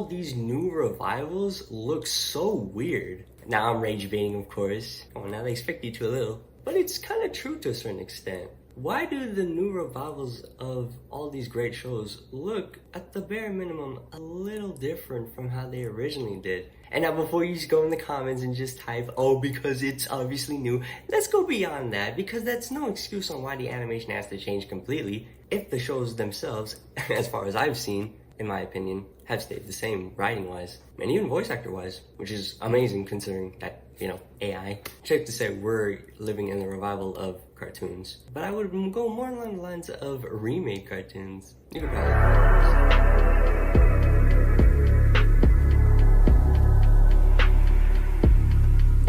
all these new revivals look so weird. Now I'm rage baiting, of course. Oh, now they expect you to a little. But it's kind of true to a certain extent. Why do the new revivals of all these great shows look, at the bare minimum, a little different from how they originally did? And now before you just go in the comments and just type, oh, because it's obviously new, let's go beyond that, because that's no excuse on why the animation has to change completely if the shows themselves, as far as I've seen, in my opinion, have stayed the same writing-wise, and even voice actor-wise, which is amazing considering that, AI. Safe to say we're living in the revival of cartoons. But I would go more along the lines of remake cartoons. You could probably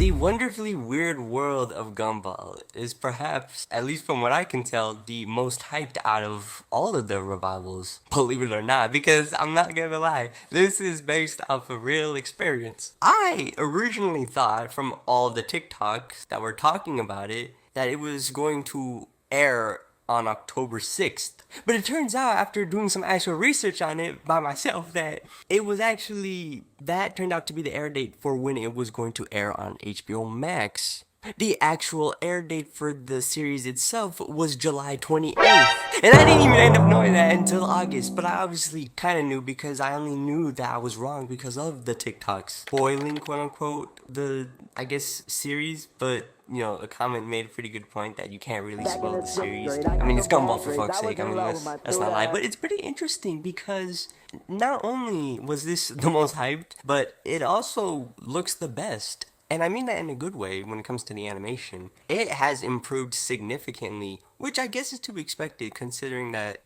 The wonderfully weird world of Gumball is perhaps, at least from what I can tell, the most hyped out of all of the revivals. Believe it or not, because I'm not gonna lie, this is based off a real experience. I originally thought from all the TikToks that were talking about it, that it was going to air on October 6th. But it turns out, after doing some actual research on it by myself, that it was actually, that turned out to be the air date for when it was going to air on HBO Max. The actual air date for the series itself was July 28th. And I didn't even end up knowing that until August, but I obviously kind of knew because I only knew that I was wrong because of the TikToks. Spoiling, quote unquote, the, I guess, series, but a comment made a pretty good point that you can't really spoil the series. I mean, it's Gumball for fuck's sake. I mean, that's not a lie. But it's pretty interesting because not only was this the most hyped, but it also looks the best. And I mean that in a good way when it comes to the animation. It has improved significantly, which I guess is to be expected considering that,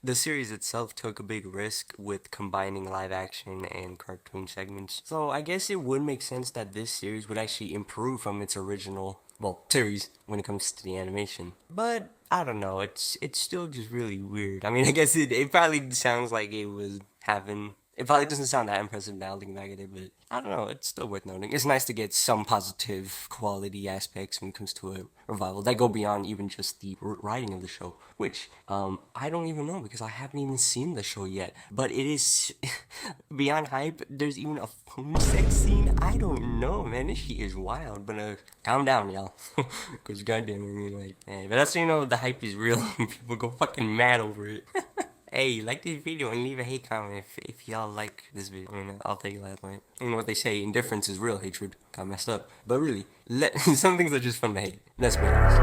the series itself took a big risk with combining live action and cartoon segments. So I guess it would make sense that this series would actually improve from its original, series when it comes to the animation. But I don't know, it's still just really weird. I mean, I guess it probably sounds like it was having... It probably doesn't sound that impressive now looking back at it, but I don't know, it's still worth noting. It's nice to get some positive quality aspects when it comes to a revival that go beyond even just the writing of the show, which I don't even know because I haven't even seen the show yet. But it is beyond hype. There's even a phone sex scene. I don't know, man. This shit is wild, but calm down, y'all. Because goddamn, but that's the hype is real and people go fucking mad over it. Hey, like this video and leave a hate comment if y'all like this video. I mean, I'll take that point. You know what they say, indifference is real hatred. Got messed up. But really, some things are just fun to hate. Let's be honest.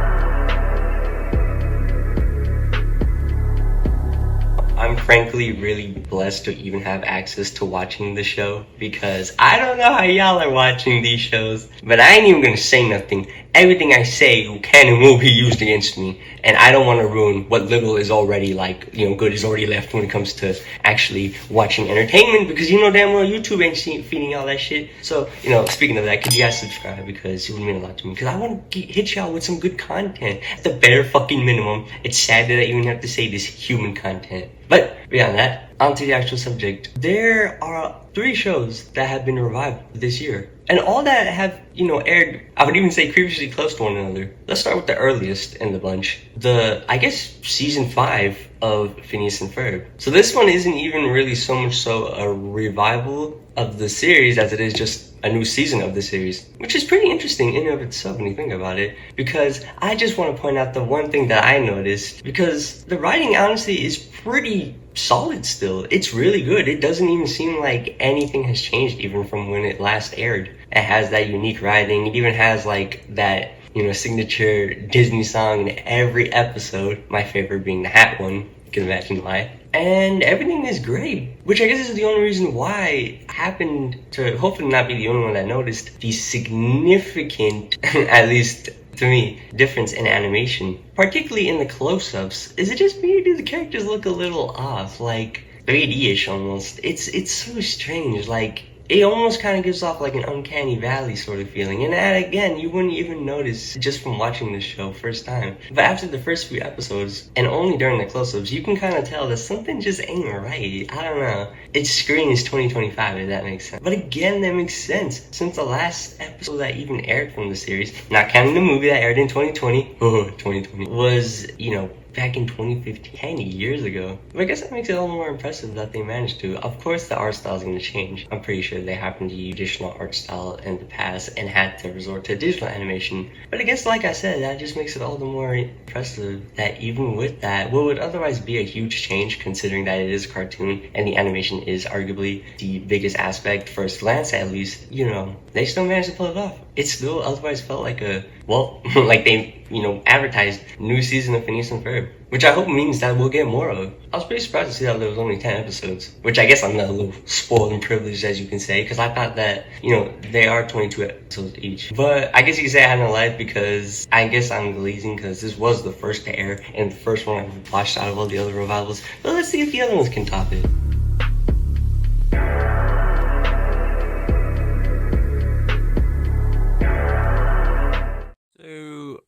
I'm frankly really blessed to even have access to watching the show because I don't know how y'all are watching these shows, but I ain't even gonna say nothing. Everything I say can and will be used against me, and I don't want to ruin what little is already good is already left when it comes to actually watching entertainment because damn well YouTube ain't feeding all that shit. So, speaking of that, could you guys subscribe because it would mean a lot to me because I want to hit y'all with some good content. At the bare fucking minimum, it's sad that I even have to say this human content. But beyond that, on to the actual subject. There are 3 shows that have been revived this year. And all that have, aired, I would even say previously close to one another. Let's start with the earliest in the bunch. Season 5 of Phineas and Ferb. So this one isn't even really so much so a revival of the series as it is just a new season of the series. Which is pretty interesting in and of itself when you think about it. Because I just want to point out the one thing that I noticed. Because the writing honestly is pretty solid still. It's really good. It doesn't even seem like anything has changed even from when it last aired. It has that unique writing. It even has that, signature Disney song in every episode. My favorite being the hat one. You can imagine why. And everything is great. Which I guess is the only reason why I happened to hopefully not be the only one that noticed the significant, at least to me, difference in animation. Particularly in the close-ups. Is it just me or do the characters look a little off? 3D-ish almost. It's so strange. It almost kind of gives off an uncanny valley sort of feeling. And that, again, you wouldn't even notice just from watching the show first time. But after the first few episodes, and only during the close-ups, you can kind of tell that something just ain't right. I don't know. It screams 2025, if that makes sense. But again, that makes sense. Since the last episode that even aired from the series, not counting the movie that aired in 2020, was, back in 2015, 10 years ago. But I guess that makes it a little more impressive that they managed to. Of course, the art style is going to change. I'm pretty sure they happened to use traditional art style in the past and had to resort to digital animation. But I guess, like I said, that just makes it all the more impressive that even with that, what would otherwise be a huge change, considering that it is a cartoon and the animation is arguably the biggest aspect, first glance at least, they still managed to pull it off. It still otherwise felt like like they, advertised new season of Phineas and Ferb, which I hope means that we'll get more of. I was pretty surprised to see that there was only 10 episodes, which I guess I'm not a little spoiled and privileged, as you can say, because I thought that, they are 22 episodes each. But I guess you could say I had no life because I guess I'm glazing because this was the first to air and the first one I watched out of all the other revivals. But let's see if the other ones can top it.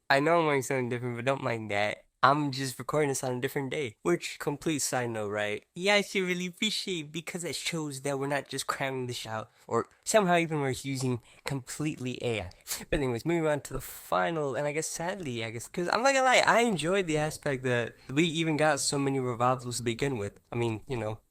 I know I'm wearing something different, but don't mind that. I'm just recording this on a different day. Which, complete side note, right? Yeah, I should really appreciate because it shows that we're not just cramming this out or somehow even we're using completely AI. But anyways, moving on to the final, and I guess sadly, because I'm not gonna lie, I enjoyed the aspect that we even got so many revivals to begin with. I mean,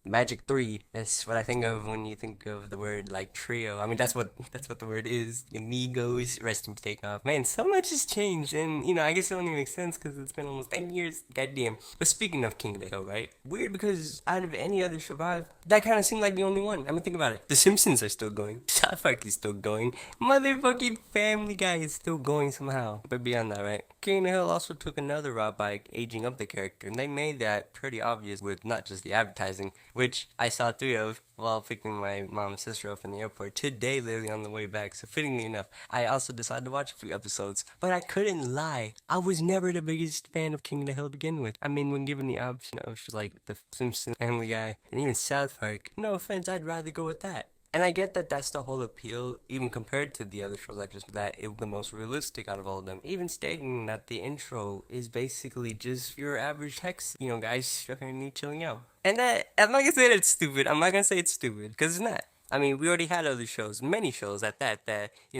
Magic 3, that's what I think of when you think of the word like trio. I mean, that's what the word is. Amigos, resting to take off. Man, so much has changed, and I guess it only makes sense because it's been almost 10 years. Goddamn. But speaking of King of the Hill, right? Weird because out of any other survive, that kind of seemed like the only one. I mean, think about it. The Simpsons are still going. South Park is still going. Motherfucking Family Guy is still going somehow. But beyond that, right? King of the Hill also took another route by aging up the character, and they made that pretty obvious with not just the advertising, which I saw 3 of while picking my mom and sister up in the airport today, literally on the way back. So fittingly enough, I also decided to watch a few episodes, but I couldn't lie. I was never the biggest fan of King of the Hill to begin with. I mean, when given the option of like the Simpsons, Family Guy, and even South Park, no offense, I'd rather go with that. And I get that that's the whole appeal, even compared to the other shows like just that it was the most realistic out of all of them. Even stating that the intro is basically just your average text, guys struggling and chilling out. And I'm not gonna say that it's stupid. I'm not gonna say it's stupid, because it's not. I mean, we already had other shows, many shows at that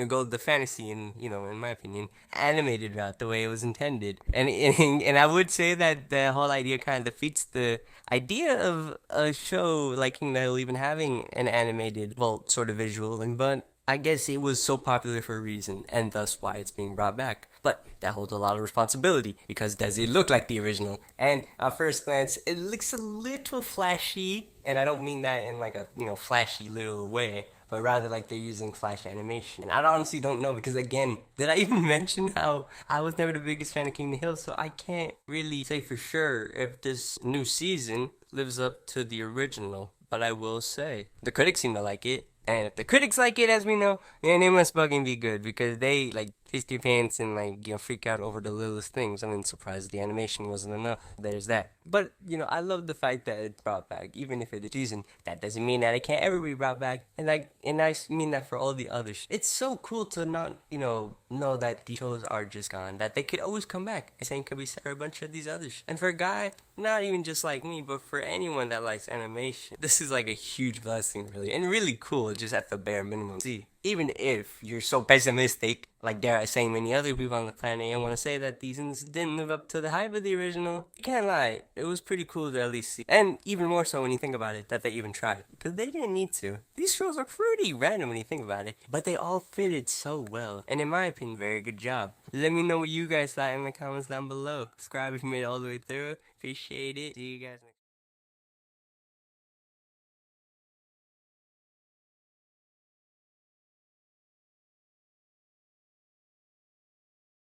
go the fantasy and, in my opinion, animated route the way it was intended. And I would say that the whole idea kind of defeats the idea of a show like King of the Hill even having an animated, well, sort of visual, but I guess it was so popular for a reason, and thus why it's being brought back. But that holds a lot of responsibility, because does it look like the original? And at first glance, it looks a little flashy, and I don't mean that in like a, flashy little way, but rather like they're using flash animation. And I honestly don't know, because again, did I even mention how I was never the biggest fan of King of the Hill, so I can't really say for sure if this new season lives up to the original. But I will say, the critics seem to like it. And if the critics like it, as we know, then it must fucking be good, because they like piss their pants and like freak out over the littlest things. I mean, surprised the animation wasn't enough. There's that. But I love the fact that it's brought back, even if it is season. That doesn't mean that it can't ever be brought back. And I mean that for all the others. It's so cool to not know that these shows are just gone. That they could always come back. The same could be said for a bunch of these others. And for a guy, not even just like me, but for anyone that likes animation, this is like a huge blessing, really, and really cool. Just at the bare minimum. See, even if you're so pessimistic, like dare I say many other people on the planet, and want to say that these things didn't live up to the hype of the original, you can't lie. It was pretty cool to at least see. And even more so when you think about it, that they even tried. Because they didn't need to. These shows are pretty random when you think about it, but they all fitted so well. And in my opinion, very good job. Let me know what you guys thought in the comments down below. Subscribe if you made it all the way through. Appreciate it. See you guys next time.